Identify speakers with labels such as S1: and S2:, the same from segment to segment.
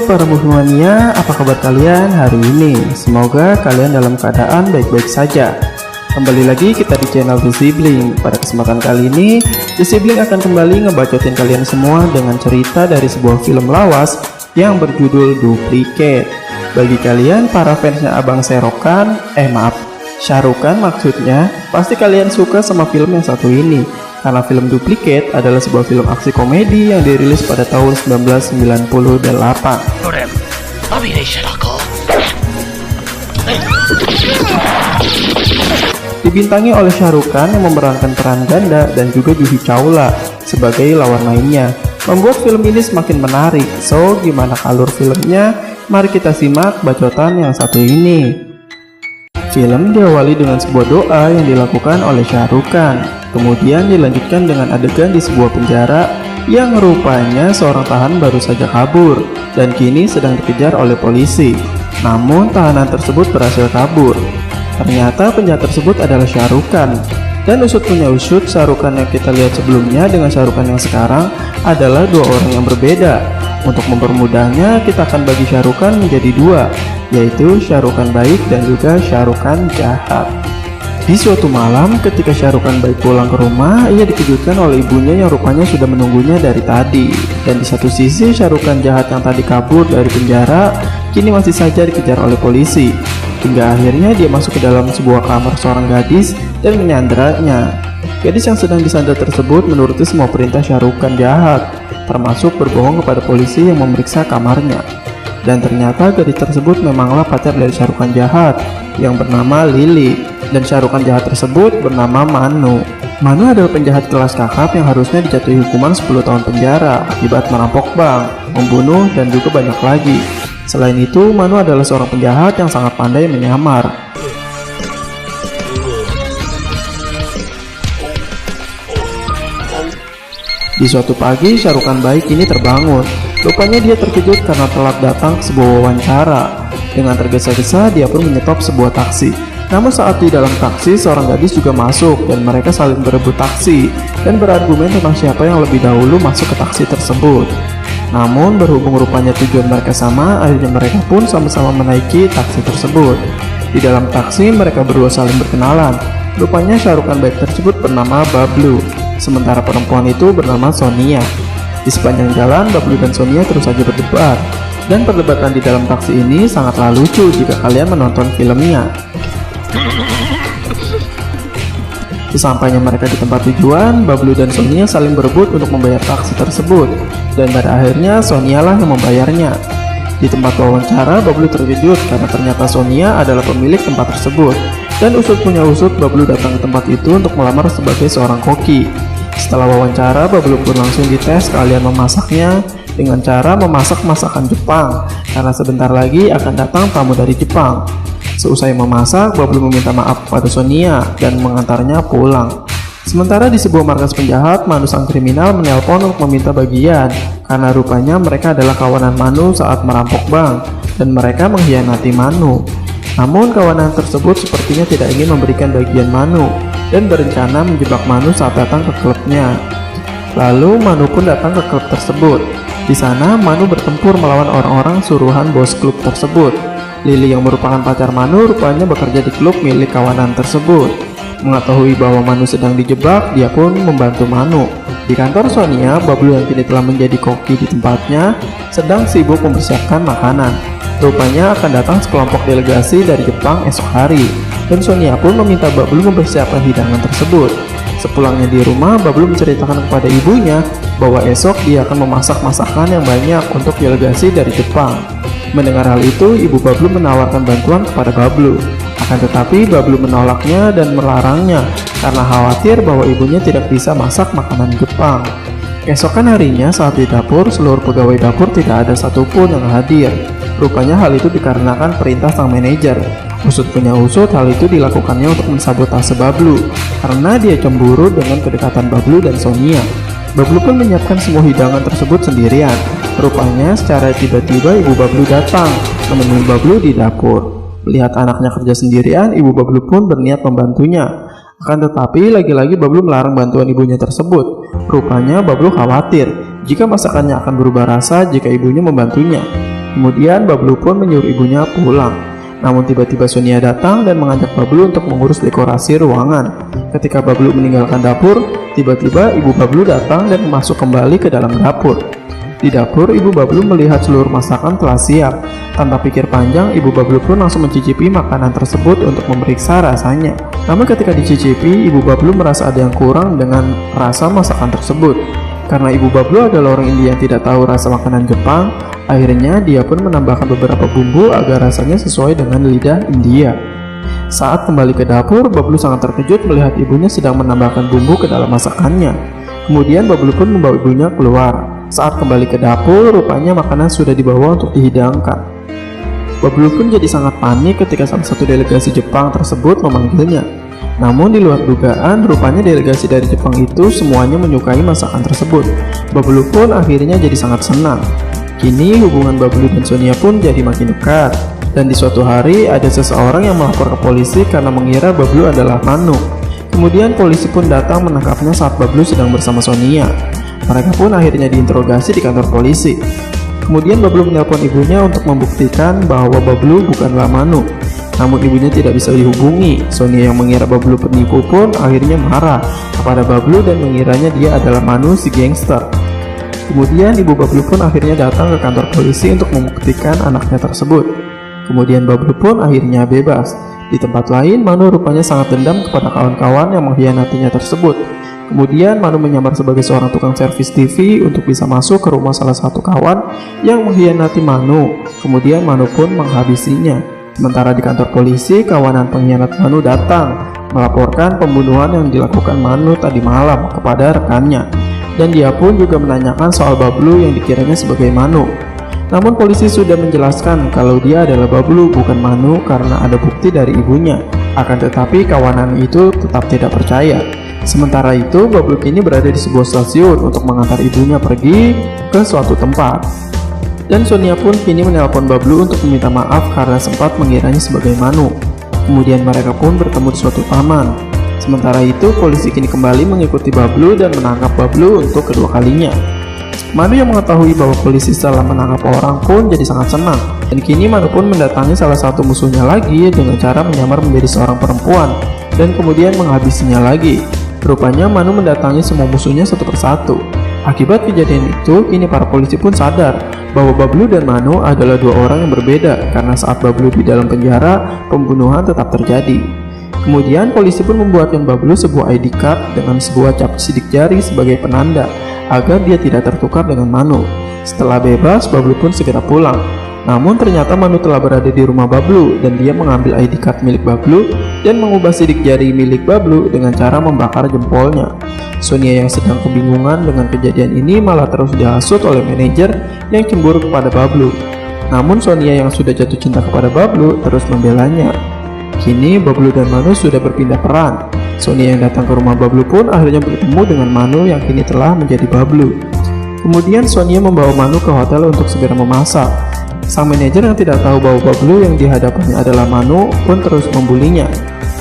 S1: para movie apa kabar kalian hari ini? Semoga kalian dalam keadaan baik-baik saja. Kembali lagi kita di channel The Sibling. Pada kesempatan kali ini, The Sibling akan kembali ngebacotin kalian semua dengan cerita dari sebuah film lawas yang berjudul Duplicate. Bagi kalian para fansnya Abang Shah Rukh Khan maksudnya, pasti kalian suka sama film yang satu ini. Karena film Duplicate adalah sebuah film aksi komedi yang dirilis pada tahun 1998. Dibintangi oleh Shah Rukh Khan yang memerankan peran ganda dan juga Juhi Chawla sebagai lawan mainnya, membuat film ini semakin menarik. So, gimana alur filmnya? Mari kita simak bacotan yang satu ini. Film diawali dengan sebuah doa yang dilakukan oleh Shah Rukh Khan. Kemudian dilanjutkan dengan adegan di sebuah penjara yang rupanya seorang tahanan baru saja kabur dan kini sedang dikejar oleh polisi. Namun tahanan tersebut berhasil kabur. Ternyata penjahat tersebut adalah Shah Rukh Khan. Dan usut punya usut, Shah Rukh Khan yang kita lihat sebelumnya dengan Shah Rukh Khan yang sekarang adalah dua orang yang berbeda. Untuk mempermudahnya, kita akan bagi Shah Rukh Khan menjadi dua, yaitu Shah Rukh Khan baik dan juga Shah Rukh Khan jahat. Di suatu malam, ketika Shah Rukh Khan baik pulang ke rumah, ia dikejutkan oleh ibunya yang rupanya sudah menunggunya dari tadi. Dan di satu sisi, Shah Rukh Khan jahat yang tadi kabur dari penjara, kini masih saja dikejar oleh polisi. Hingga akhirnya dia masuk ke dalam sebuah kamar seorang gadis dan menyanderanya. Gadis yang sedang disandra tersebut menuruti semua perintah Shah Rukh Khan jahat, termasuk berbohong kepada polisi yang memeriksa kamarnya. Dan ternyata gadis tersebut memanglah pacar dari Shah Rukh Khan jahat yang bernama Lily. Dan Shah Rukh Khan jahat tersebut bernama Manu. Manu adalah penjahat kelas kakap yang harusnya dijatuhi hukuman 10 tahun penjara akibat merampok bank, membunuh, dan juga banyak lagi. Selain itu, Manu adalah seorang penjahat yang sangat pandai menyamar. Di suatu pagi, Shah Rukh Khan baik ini terbangun. Rupanya dia terkejut karena telat datang ke sebuah wawancara. Dengan tergesa-gesa, dia pun menyetop sebuah taksi. Namun saat di dalam taksi, seorang gadis juga masuk dan mereka saling berebut taksi dan berargumen tentang siapa yang lebih dahulu masuk ke taksi tersebut. Namun berhubung rupanya tujuan mereka sama, akhirnya mereka pun sama-sama menaiki taksi tersebut. Di dalam taksi, mereka berdua saling berkenalan. Rupanya Shah Rukh Khan baik tersebut bernama Bablu, sementara perempuan itu bernama Sonia. Di sepanjang jalan, Bablu dan Sonia terus saja berdebat. Dan perdebatan di dalam taksi ini sangatlah lucu jika kalian menonton filmnya. Sesampainya mereka di tempat tujuan, Bablu dan Sonia saling berebut untuk membayar taksi tersebut. Dan pada akhirnya Sonia lah yang membayarnya. Di tempat wawancara, Bablu terkejut karena ternyata Sonia adalah pemilik tempat tersebut. Dan usut punya usut, Bablu datang ke tempat itu untuk melamar sebagai seorang koki. Setelah wawancara, Bablu pun langsung dites keahlian memasaknya dengan cara memasak masakan Jepang, karena sebentar lagi akan datang tamu dari Jepang. Seusai memasak, Bablu meminta maaf kepada Sonia dan mengantarnya pulang. Sementara di sebuah markas penjahat, Manu sang kriminal menelpon untuk meminta bagian, karena rupanya mereka adalah kawanan Manu saat merampok bank, dan mereka mengkhianati Manu. Namun kawanan tersebut sepertinya tidak ingin memberikan bagian Manu, dan berencana menjebak Manu saat datang ke klubnya. Lalu Manu pun datang ke klub tersebut. Di sana Manu bertempur melawan orang-orang suruhan bos klub tersebut. Lily yang merupakan pacar Manu rupanya bekerja di klub milik kawanan tersebut. Mengetahui bahwa Manu sedang dijebak, dia pun membantu Manu. Di kantor Sonia, Bablu yang kini telah menjadi koki di tempatnya sedang sibuk mempersiapkan makanan. Rupanya akan datang sekelompok delegasi dari Jepang esok hari, dan Sonia pun meminta Bablu mempersiapkan hidangan tersebut. Sepulangnya di rumah, Bablu menceritakan kepada ibunya bahwa esok dia akan memasak masakan yang banyak untuk delegasi dari Jepang. Mendengar hal itu, ibu Bablu menawarkan bantuan kepada Bablu. Akan tetapi Bablu menolaknya dan melarangnya karena khawatir bahwa ibunya tidak bisa masak makanan Jepang. Keesokan harinya saat di dapur, seluruh pegawai dapur tidak ada satupun yang hadir. Rupanya hal itu dikarenakan perintah sang manajer. Usut punya usut, hal itu dilakukannya untuk mensabotase Bablu karena dia cemburu dengan kedekatan Bablu dan Sonia. Bablu pun menyiapkan semua hidangan tersebut sendirian. Rupanya secara tiba-tiba ibu Bablu datang menemui Bablu di dapur. Melihat anaknya kerja sendirian, ibu Bablu pun berniat membantunya. Akan tetapi lagi-lagi Bablu melarang bantuan ibunya tersebut. Rupanya Bablu khawatir jika masakannya akan berubah rasa jika ibunya membantunya. Kemudian Bablu pun menyuruh ibunya pulang. Namun tiba-tiba Sonia datang dan mengajak Bablu untuk mengurus dekorasi ruangan. Ketika Bablu meninggalkan dapur, tiba-tiba ibu Bablu datang dan masuk kembali ke dalam dapur. Di dapur, ibu Bablu melihat seluruh masakan telah siap. Tanpa pikir panjang, ibu Bablu pun langsung mencicipi makanan tersebut untuk memeriksa rasanya. Namun ketika dicicipi, ibu Bablu merasa ada yang kurang dengan rasa masakan tersebut. Karena ibu Bablu adalah orang India yang tidak tahu rasa makanan Jepang, akhirnya dia pun menambahkan beberapa bumbu agar rasanya sesuai dengan lidah India. Saat kembali ke dapur, Bablu sangat terkejut melihat ibunya sedang menambahkan bumbu ke dalam masakannya. Kemudian Bablu pun membawa ibunya keluar. Saat kembali ke dapur, rupanya makanan sudah dibawa untuk dihidangkan. Bablu pun jadi sangat panik ketika salah satu delegasi Jepang tersebut memanggilnya. Namun di luar dugaan, rupanya delegasi dari Jepang itu semuanya menyukai masakan tersebut. Bablu pun akhirnya jadi sangat senang. Kini hubungan Bablu dan Sonia pun jadi makin dekat. Dan di suatu hari ada seseorang yang melapor ke polisi karena mengira Bablu adalah Manu. Kemudian polisi pun datang menangkapnya saat Bablu sedang bersama Sonia. Mereka pun akhirnya diinterogasi di kantor polisi. Kemudian Bablu menelpon ibunya untuk membuktikan bahwa Bablu bukanlah Manu. Namun ibunya tidak bisa dihubungi. Sonia yang mengira Bablu penipu pun akhirnya marah kepada Bablu dan mengiranya dia adalah Manu si gangster. Kemudian ibu Bablu pun akhirnya datang ke kantor polisi untuk membuktikan anaknya tersebut. Kemudian Bablu pun akhirnya bebas. Di tempat lain, Manu rupanya sangat dendam kepada kawan-kawan yang mengkhianatinya tersebut. Kemudian Manu menyamar sebagai seorang tukang servis TV untuk bisa masuk ke rumah salah satu kawan yang mengkhianati Manu. Kemudian Manu pun menghabisinya. Sementara di kantor polisi, kawanan pengkhianat Manu datang melaporkan pembunuhan yang dilakukan Manu tadi malam kepada rekannya. Dan dia pun juga menanyakan soal Bablu yang dikiranya sebagai Manu. Namun polisi sudah menjelaskan kalau dia adalah Bablu bukan Manu karena ada bukti dari ibunya. Akan tetapi kawanan itu tetap tidak percaya. Sementara itu, Bablu kini berada di sebuah stasiun untuk mengantar ibunya pergi ke suatu tempat. Dan Sonia pun kini menelpon Bablu untuk meminta maaf karena sempat mengiranya sebagai Manu. Kemudian mereka pun bertemu di suatu taman. Sementara itu, polisi kini kembali mengikuti Bablu dan menangkap Bablu untuk kedua kalinya. Manu yang mengetahui bahwa polisi setelah menangkap orang pun jadi sangat senang. Dan kini Manu pun mendatangi salah satu musuhnya lagi dengan cara menyamar menjadi seorang perempuan dan kemudian menghabisinya lagi. Rupanya Manu mendatangi semua musuhnya satu persatu. Akibat kejadian itu, kini para polisi pun sadar bahwa Bablu dan Manu adalah dua orang yang berbeda karena saat Bablu di dalam penjara, pembunuhan tetap terjadi. Kemudian polisi pun membuatkan Bablu sebuah ID card dengan sebuah cap sidik jari sebagai penanda agar dia tidak tertukar dengan Manu. Setelah bebas, Bablu pun segera pulang. Namun ternyata Manu telah berada di rumah Bablu dan dia mengambil ID card milik Bablu dan mengubah sidik jari milik Bablu dengan cara membakar jempolnya. Sonia yang sedang kebingungan dengan kejadian ini malah terus dihasut oleh manajer yang cemburu kepada Bablu. Namun Sonia yang sudah jatuh cinta kepada Bablu terus membelanya. Kini Bablu dan Manu sudah berpindah peran. Sonia yang datang ke rumah Bablu pun akhirnya bertemu dengan Manu yang kini telah menjadi Bablu. Kemudian Sonia membawa Manu ke hotel untuk segera memasak. Sang manajer yang tidak tahu bahwa Bablu yang dihadapannya adalah Manu pun terus membulinya.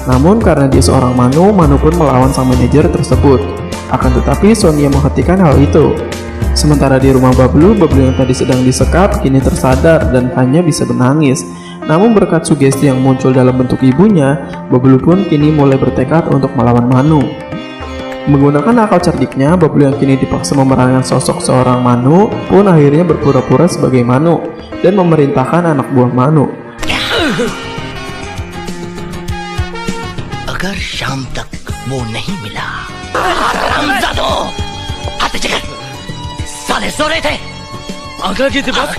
S1: Namun karena dia seorang Manu, Manu pun melawan sang manajer tersebut. Akan tetapi Sonia menghentikan hal itu. Sementara di rumah Bablu, Bablu yang tadi sedang disekap kini tersadar dan hanya bisa menangis. Namun berkat sugesti yang muncul dalam bentuk ibunya, Bablu pun kini mulai bertekad untuk melawan Manu. Menggunakan akal cerdiknya, Bablu yang kini dipaksa memerankan sosok seorang Manu pun akhirnya berpura-pura sebagai Manu dan memerintahkan anak buah Manu.
S2: Agar syam tak वो नहीं मिला हरामजादों आते चकर साले सो रहे थे अगर की बात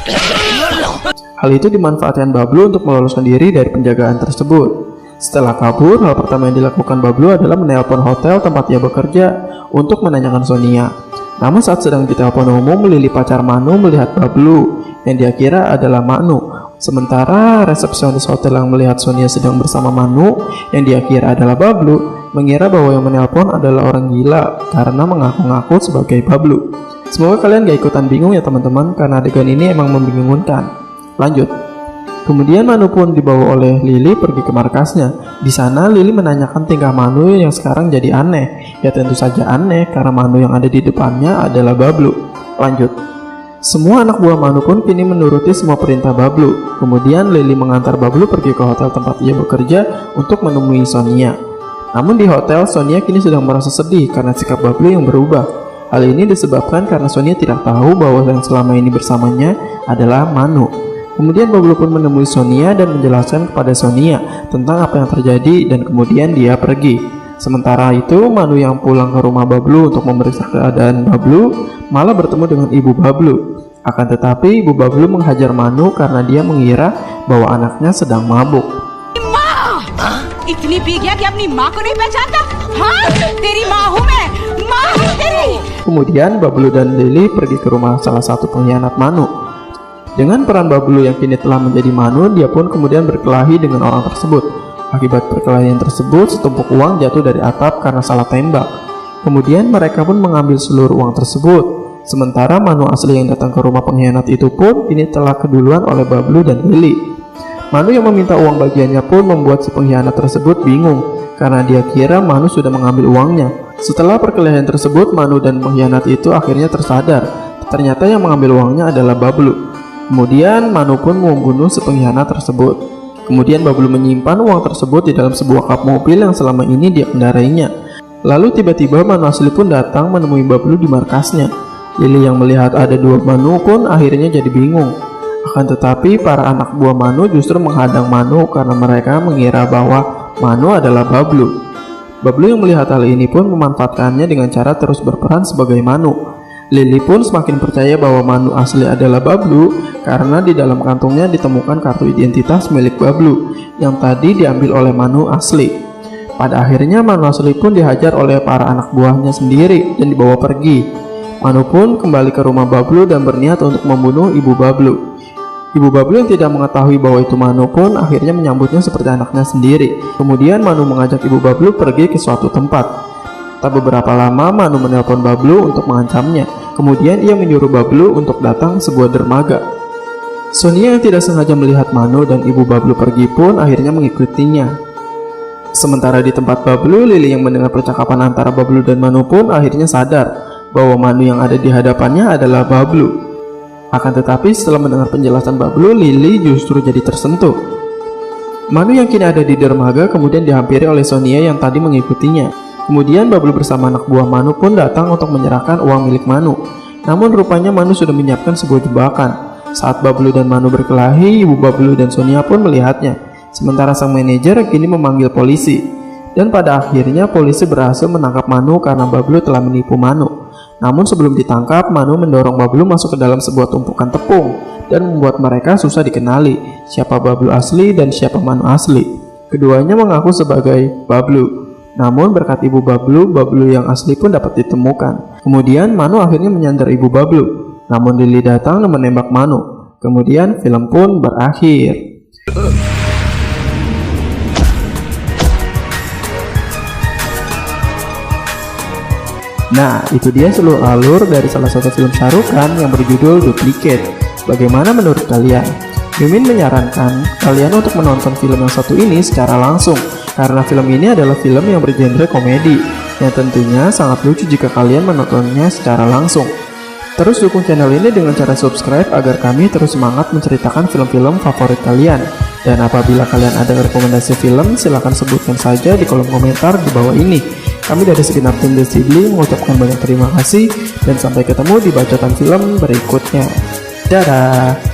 S1: Hal itu dimanfaatkan Bablu untuk meloloskan diri dari penjagaan tersebut. Setelah kabur, hal pertama yang dilakukan Bablu adalah menelpon hotel tempat ia bekerja untuk menanyakan Sonia. Namun saat sedang ditelepon umum, Lili pacar Manu melihat Bablu yang dia kira adalah Manu. Sementara resepsionis hotel yang melihat Sonia sedang bersama Manu yang dia kira adalah Bablu, mengira bahwa yang menelpon adalah orang gila karena mengaku-ngaku sebagai Bablu. Semoga kalian gak ikutan bingung ya teman-teman, karena adegan ini emang membingungkan. Lanjut. Kemudian Manu pun dibawa oleh Lili pergi ke markasnya. Di sana Lili menanyakan tingkah Manu yang sekarang jadi aneh. Ya tentu saja aneh karena Manu yang ada di depannya adalah Bablu. Lanjut. Semua anak buah Manu pun kini menuruti semua perintah Bablu. Kemudian Lily mengantar Bablu pergi ke hotel tempat ia bekerja untuk menemui Sonia. Namun di hotel, Sonia kini sedang merasa sedih karena sikap Bablu yang berubah. Hal ini disebabkan karena Sonia tidak tahu bahwa yang selama ini bersamanya adalah Manu. Kemudian Bablu pun menemui Sonia dan menjelaskan kepada Sonia tentang apa yang terjadi dan kemudian dia pergi. Sementara itu, Manu yang pulang ke rumah Bablu untuk memeriksa keadaan Bablu malah bertemu dengan ibu Bablu. Akan tetapi ibu Bablu menghajar Manu karena dia mengira bahwa anaknya sedang mabuk.
S3: इतनी पी गया कि अपनी माँ को नहीं पहचानता? हाँ, तेरी माँ हूँ मैं, माँ हूँ तेरी.
S1: Kemudian Bablu dan Lily pergi ke rumah salah satu pengkhianat Manu. Dengan peran Bablu yang kini telah menjadi Manu, dia pun kemudian berkelahi dengan orang tersebut. Akibat perkelahian tersebut, setumpuk uang jatuh dari atap karena salah tembak. Kemudian mereka pun mengambil seluruh uang tersebut. Sementara Manu asli yang datang ke rumah pengkhianat itu pun ini telah keduluan oleh Bablu dan Lily. Manu yang meminta uang bagiannya pun membuat si pengkhianat tersebut bingung karena dia kira Manu sudah mengambil uangnya. Setelah perkelahian tersebut, Manu dan pengkhianat itu akhirnya tersadar. Ternyata yang mengambil uangnya adalah Bablu. Kemudian Manu pun membunuh si pengkhianat tersebut. Kemudian Bablu menyimpan uang tersebut di dalam sebuah kap mobil yang selama ini dia kendarainya. Lalu tiba-tiba Manu asli pun datang menemui Bablu di markasnya. Lily yang melihat ada dua Manu pun akhirnya jadi bingung. Akan tetapi para anak buah Manu justru menghadang Manu karena mereka mengira bahwa Manu adalah Bablu. Bablu yang melihat hal ini pun memanfaatkannya dengan cara terus berperan sebagai Manu. Lily pun semakin percaya bahwa Manu asli adalah Bablu karena di dalam kantongnya ditemukan kartu identitas milik Bablu yang tadi diambil oleh Manu asli. Pada akhirnya Manu asli pun dihajar oleh para anak buahnya sendiri dan dibawa pergi. Manu pun kembali ke rumah Bablu dan berniat untuk membunuh ibu Bablu. Ibu Bablu yang tidak mengetahui bahwa itu Manu pun akhirnya menyambutnya seperti anaknya sendiri. Kemudian Manu mengajak ibu Bablu pergi ke suatu tempat. Tak beberapa lama Manu menelpon Bablu untuk mengancamnya. Kemudian ia menyuruh Bablu untuk datang ke sebuah dermaga. Sonia yang tidak sengaja melihat Manu dan ibu Bablu pergi pun akhirnya mengikutinya. Sementara di tempat Bablu, Lily yang mendengar percakapan antara Bablu dan Manu pun akhirnya sadar bahwa Manu yang ada di hadapannya adalah Bablu. Akan tetapi setelah mendengar penjelasan Bablu, Lily justru jadi tersentuh. Manu yang kini ada di dermaga kemudian dihampiri oleh Sonia yang tadi mengikutinya. Kemudian Bablu bersama anak buah Manu pun datang untuk menyerahkan uang milik Manu. Namun rupanya Manu sudah menyiapkan sebuah jebakan. Saat Bablu dan Manu berkelahi, ibu Bablu dan Sonia pun melihatnya. Sementara sang manajer kini memanggil polisi. Dan pada akhirnya polisi berhasil menangkap Manu karena Bablu telah menipu Manu. Namun sebelum ditangkap, Manu mendorong Bablu masuk ke dalam sebuah tumpukan tepung dan membuat mereka susah dikenali siapa Bablu asli dan siapa Manu asli. Keduanya mengaku sebagai Bablu. Namun berkat ibu Bablu, Bablu yang asli pun dapat ditemukan. Kemudian Manu akhirnya menyandar ibu Bablu. Namun Lily datang dan menembak Manu. Kemudian film pun berakhir. Nah, itu dia seluruh alur dari salah satu film Shah Rukh Khan yang berjudul Duplicate. Bagaimana menurut kalian? Mimin menyarankan kalian untuk menonton film yang satu ini secara langsung, karena film ini adalah film yang bergenre komedi, yang tentunya sangat lucu jika kalian menontonnya secara langsung. Terus dukung channel ini dengan cara subscribe agar kami terus semangat menceritakan film-film favorit kalian. Dan apabila kalian ada rekomendasi film, silahkan sebutkan saja di kolom komentar di bawah ini. Kami dari segenap tim The Sibling mengucapkan banyak terima kasih dan sampai ketemu di bacotan film berikutnya. Dadah!